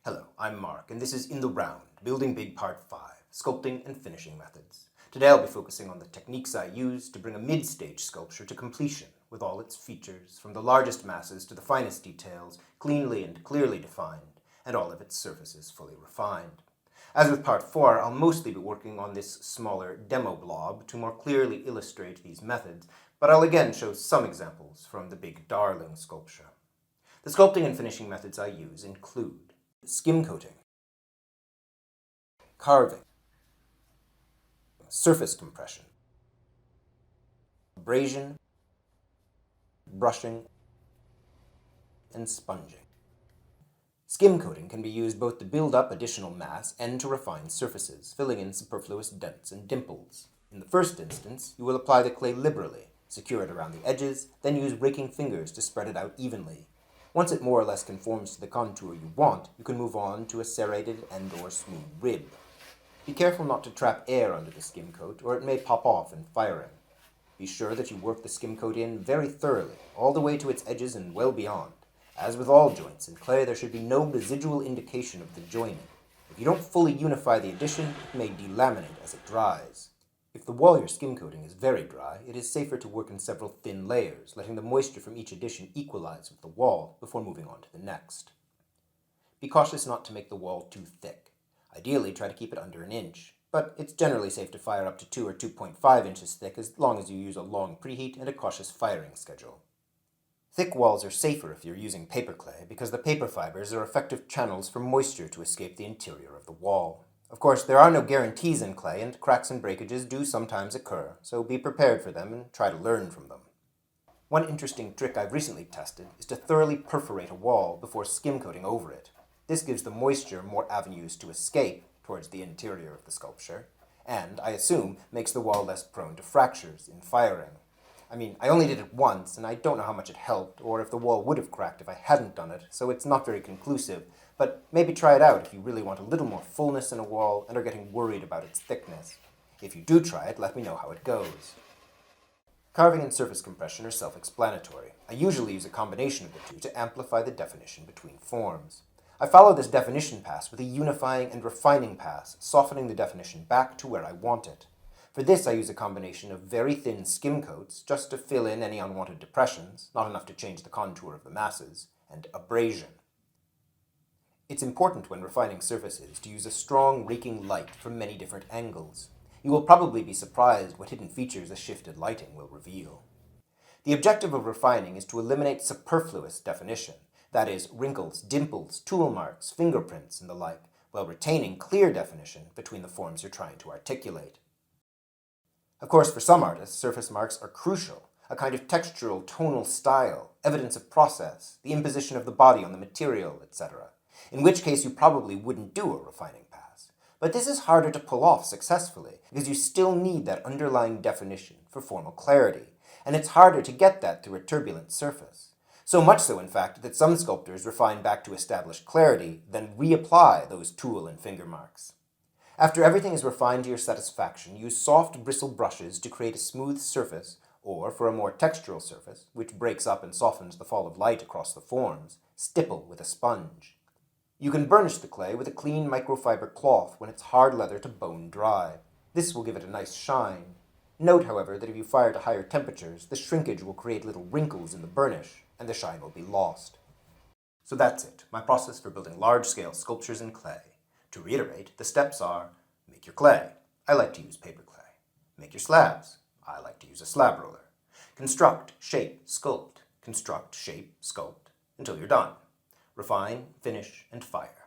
Hello, I'm Mark, and this is In the Round, Building Big Part 5, Sculpting and Finishing Methods. Today I'll be focusing on the techniques I use to bring a mid-stage sculpture to completion, with all its features, from the largest masses to the finest details, cleanly and clearly defined, and all of its surfaces fully refined. As with Part 4, I'll mostly be working on this smaller demo blob to more clearly illustrate these methods, but I'll again show some examples from the big darling sculpture. The sculpting and finishing methods I use include skim coating, carving, surface compression, abrasion, brushing, and sponging. Skim coating can be used both to build up additional mass and to refine surfaces, filling in superfluous dents and dimples. In the first instance, you will apply the clay liberally, secure it around the edges, then use raking fingers to spread it out evenly. Once it more or less conforms to the contour you want, you can move on to a serrated and/or smooth rib. Be careful not to trap air under the skim coat, or it may pop off in firing. Be sure that you work the skim coat in very thoroughly, all the way to its edges and well beyond. As with all joints in clay, there should be no residual indication of the joining. If you don't fully unify the addition, it may delaminate as it dries. If the wall you're skim coating is very dry, it is safer to work in several thin layers, letting the moisture from each addition equalize with the wall before moving on to the next. Be cautious not to make the wall too thick. Ideally, try to keep it under an inch, but it's generally safe to fire up to 2 or 2.5 inches thick as long as you use a long preheat and a cautious firing schedule. Thick walls are safer if you're using paper clay because the paper fibers are effective channels for moisture to escape the interior of the wall. Of course, there are no guarantees in clay, and cracks and breakages do sometimes occur, so be prepared for them and try to learn from them. One interesting trick I've recently tested is to thoroughly perforate a wall before skim coating over it. This gives the moisture more avenues to escape towards the interior of the sculpture, and, I assume, makes the wall less prone to fractures in firing. I only did it once, and I don't know how much it helped, or if the wall would have cracked if I hadn't done it, so it's not very conclusive, but maybe try it out if you really want a little more fullness in a wall and are getting worried about its thickness. If you do try it, let me know how it goes. Carving and surface compression are self-explanatory. I usually use a combination of the two to amplify the definition between forms. I follow this definition pass with a unifying and refining pass, softening the definition back to where I want it. For this, I use a combination of very thin skim coats, just to fill in any unwanted depressions, not enough to change the contour of the masses, and abrasion. It's important when refining surfaces to use a strong raking light from many different angles. You will probably be surprised what hidden features a shifted lighting will reveal. The objective of refining is to eliminate superfluous definition, that is, wrinkles, dimples, tool marks, fingerprints, and the like, while retaining clear definition between the forms you're trying to articulate. Of course, for some artists, surface marks are crucial, a kind of textural, tonal style, evidence of process, the imposition of the body on the material, etc., in which case you probably wouldn't do a refining pass. But this is harder to pull off successfully, because you still need that underlying definition for formal clarity, and it's harder to get that through a turbulent surface. So much so, in fact, that some sculptors refine back to establish clarity, then reapply those tool and finger marks. After everything is refined to your satisfaction, use soft bristle brushes to create a smooth surface, or for a more textural surface, which breaks up and softens the fall of light across the forms, stipple with a sponge. You can burnish the clay with a clean microfiber cloth when it's hard leather to bone dry. This will give it a nice shine. Note, however, that if you fire to higher temperatures, the shrinkage will create little wrinkles in the burnish, and the shine will be lost. So that's it, my process for building large-scale sculptures in clay. To reiterate, the steps are: make your clay. I like to use paper clay. Make your slabs. I like to use a slab roller. Construct, shape, sculpt. Construct, shape, sculpt, until you're done. Refine, finish, and fire.